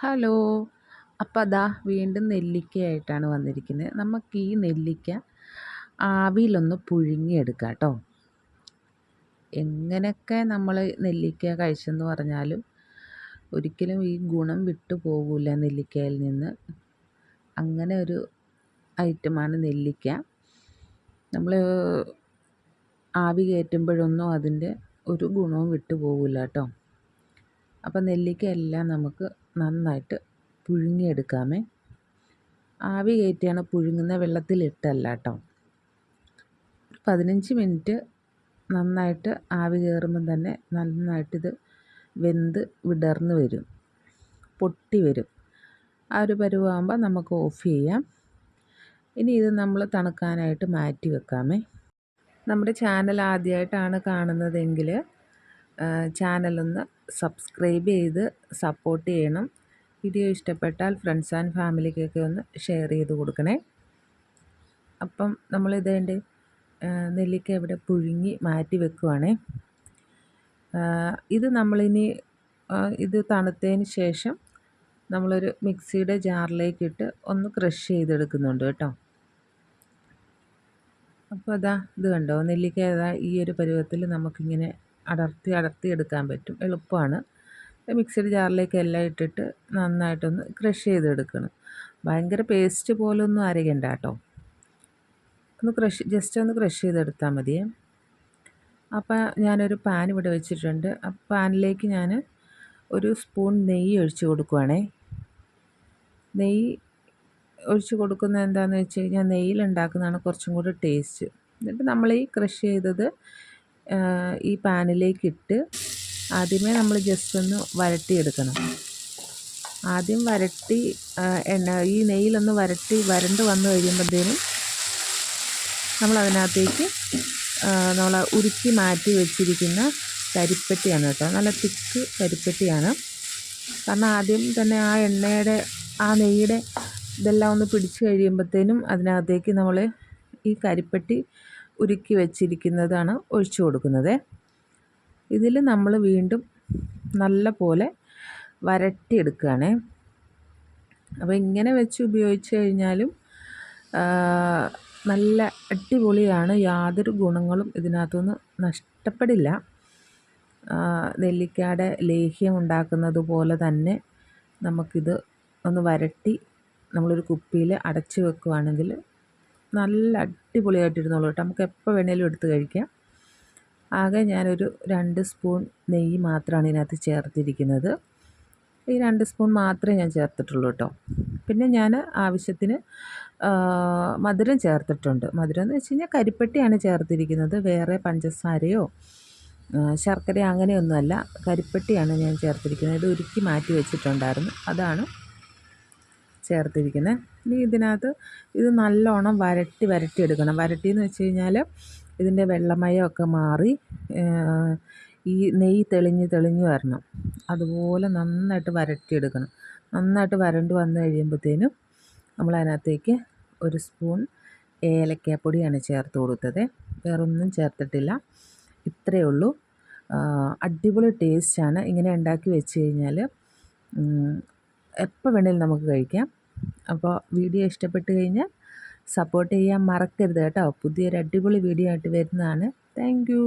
Hello. അപ്പോൾ അതാ വീണ്ടും നെല്ലിക്കയായിട്ടാണ് വന്നിരിക്കുന്നത്. നമുക്ക് ഈ നെല്ലിക്ക ആവിയിലൊന്ന് പുഴുങ്ങിയെടുക്കാം കേട്ടോ. എങ്ങനെയൊക്കെ നമ്മൾ നെല്ലിക്ക കഴിച്ചെന്ന് പറഞ്ഞാലും ഒരിക്കലും ഈ ഗുണം വിട്ടു പോകില്ല നെല്ലിക്കയിൽ നിന്ന്. അങ്ങനെ ഒരു ഐറ്റമാണ് നെല്ലിക്ക. നമ്മൾ ആവി കയറ്റുമ്പോഴൊന്നും അതിൻ്റെ ഒരു ഗുണവും വിട്ടു പോകില്ല കേട്ടോ. അപ്പോൾ നെല്ലിക്ക എല്ലാം നമുക്ക് നന്നായിട്ട് പുഴുങ്ങിയെടുക്കാമേ. ആവി കയറ്റിയാണ് പുഴുങ്ങുന്ന, വെള്ളത്തിലിട്ടല്ല കേട്ടോ. ഒരു 15 മിനിറ്റ് നന്നായിട്ട് ആവി കയറുമ്പം തന്നെ നന്നായിട്ടിത് വെന്ത് വിടർന്ന് വരും, പൊട്ടി വരും. ആ ഒരു പരുവാകുമ്പോൾ നമുക്ക് ഓഫ് ചെയ്യാം. ഇനി ഇത് നമ്മൾ തണുക്കാനായിട്ട് മാറ്റി വെക്കാമേ. നമ്മുടെ ചാനൽ ആദ്യമായിട്ടാണ് കാണുന്നതെങ്കിൽ ചാനലൊന്ന് സബ്സ്ക്രൈബ് ചെയ്ത് സപ്പോർട്ട് ചെയ്യണം. വീഡിയോ ഇഷ്ടപ്പെട്ടാൽ ഫ്രണ്ട്സ് ആൻഡ് ഫാമിലിക്കൊക്കെ ഒന്ന് ഷെയർ ചെയ്ത് കൊടുക്കണേ. അപ്പം നമ്മളിതേൻ്റെ നെല്ലിക്ക ഇവിടെ പുഴുങ്ങി മാറ്റി വെക്കുവാണേ. ഇത് നമ്മളിനി ഇത് തണുത്തതിന് ശേഷം നമ്മളൊരു മിക്സിയുടെ ജാറിലേക്കിട്ട് ഒന്ന് ക്രഷ് ചെയ്തെടുക്കുന്നുണ്ട് കേട്ടോ. അപ്പോൾ ഇത് കണ്ടോ, നെല്ലിക്ക ഈ ഒരു പരുവത്തിൽ നമുക്കിങ്ങനെ അടർത്തി എടുക്കാൻ പറ്റും, എളുപ്പമാണ്. മിക്സിയുടെ ജാറിലേക്ക് എല്ലാം ഇട്ടിട്ട് നന്നായിട്ടൊന്ന് ക്രഷ് ചെയ്തെടുക്കണം. ഭയങ്കര പേസ്റ്റ് പോലൊന്നും അരയ്ക്കണ്ട കേട്ടോ. ജസ്റ്റ് ഒന്ന് ക്രഷ് ചെയ്തെടുത്താൽ മതിയേ. അപ്പോൾ ഞാനൊരു പാൻ ഇവിടെ വെച്ചിട്ടുണ്ട്. ആ പാനിലേക്ക് ഞാൻ ഒരു സ്പൂൺ നെയ്യ് ഒഴിച്ച് കൊടുക്കുവാണേ. നെയ്യ് ഒഴിച്ച് കൊടുക്കുന്നത് എന്താണെന്ന് വെച്ച് കഴിഞ്ഞാൽ നെയ്യിലുണ്ടാക്കുന്നതാണ് കുറച്ചും കൂടി ടേസ്റ്റ്. എന്നിട്ട് നമ്മൾ ഈ ക്രഷ് ചെയ്തത് ഈ പാനിലേക്കിട്ട് ആദ്യമേ നമ്മൾ ജസ്റ്റ് ഒന്ന് വരട്ടിയെടുക്കണം. ആദ്യം ഈ നെയ്യിലൊന്ന് വരണ്ട് വന്നു കഴിയുമ്പോഴത്തേനും നമ്മളതിനകത്തേക്ക് നമ്മൾ ഉരുക്കി മാറ്റി വെച്ചിരിക്കുന്ന കരിപ്പട്ടിയാണ് കേട്ടോ. നല്ല തിക്ക് കരിപ്പട്ടിയാണ്. കാരണം ആദ്യം തന്നെ ആ എണ്ണയുടെ ആ നെയ്യുടെ ഇതെല്ലാം ഒന്ന് പിടിച്ച് കഴിയുമ്പോഴത്തേനും അതിനകത്തേക്ക് നമ്മൾ ഈ കരിപ്പട്ടി ഉരുക്കി വെച്ചിരിക്കുന്നതാണ് ഒഴിച്ചു കൊടുക്കുന്നത്. ഇതിൽ നമ്മൾ വീണ്ടും നല്ല പോലെ വരട്ടിയെടുക്കുകയാണേ. അപ്പോൾ ഇങ്ങനെ വെച്ച് ഉപയോഗിച്ച് കഴിഞ്ഞാലും നല്ല അടിപൊളിയാണ്. യാതൊരു ഗുണങ്ങളും ഇതിനകത്തുനിന്ന് നഷ്ടപ്പെടില്ല. നെല്ലിക്കയുടെ ലേഹ്യം ഉണ്ടാക്കുന്നത് പോലെ തന്നെ നമുക്കിത് ഒന്ന് വരട്ടി നമ്മളൊരു കുപ്പിയിൽ അടച്ച് വെക്കുകയാണെങ്കിൽ നല്ല അടിപൊളിയായിട്ടിരുന്നോളൂ കേട്ടോ. നമുക്ക് എപ്പോൾ വേണേലും എടുത്ത് കഴിക്കാം. ആകെ ഞാനൊരു 2 സ്പൂൺ നെയ്യ് മാത്രമാണ് ഇതിനകത്ത് ചേർത്തിരിക്കുന്നത്. ഈ 2 സ്പൂൺ മാത്രമേ ഞാൻ ചേർത്തിട്ടുള്ളൂ കേട്ടോ. പിന്നെ ഞാൻ ആവശ്യത്തിന് മധുരം ചേർത്തിട്ടുണ്ട്. മധുരം എന്ന് വെച്ച് കഴിഞ്ഞാൽ കരിപ്പട്ടിയാണ് ചേർത്തിരിക്കുന്നത്. വേറെ പഞ്ചസാരയോ ശർക്കരയോ അങ്ങനെയൊന്നുമല്ല, കരിപ്പട്ടിയാണ് ഞാൻ ചേർത്തിരിക്കുന്നത്. ഇത് ഉരുക്കി മാറ്റി വെച്ചിട്ടുണ്ടായിരുന്നു, അതാണ് ചേർത്തിരിക്കുന്നത്. ഇനി ഇതിനകത്ത് ഇത് നല്ലോണം വരട്ടിയെടുക്കണം. വരട്ടിയെന്ന് വെച്ച് കഴിഞ്ഞാൽ ഇതിൻ്റെ വെള്ളമയമൊക്കെ മാറി ഈ നെയ്യ് തെളിഞ്ഞ് വരണം. അതുപോലെ നന്നായിട്ട് വരട്ടിയെടുക്കണം. നന്നായിട്ട് വരണ്ട് വന്നു കഴിയുമ്പോഴത്തേനും നമ്മളതിനകത്തേക്ക് 1 സ്പൂൺ ഏലക്കാപ്പൊടിയാണ് ചേർത്ത് കൊടുത്തത്. വേറൊന്നും ചേർത്തിട്ടില്ല. ഇത്രയേ ഉള്ളൂ. അടിപൊളി ടേസ്റ്റാണ്. ഇങ്ങനെ ഉണ്ടാക്കി വെച്ച് കഴിഞ്ഞാൽ എപ്പോൾ വേണേലും നമുക്ക് കഴിക്കാം. അപ്പോൾ വീഡിയോ ഇഷ്ടപ്പെട്ട് കഴിഞ്ഞാൽ സപ്പോർട്ട് ചെയ്യാൻ മറക്കരുത് കേട്ടോ. പുതിയൊരു അടിപൊളി വീഡിയോ ആയിട്ട് വരുന്നതാണ്. Thank you.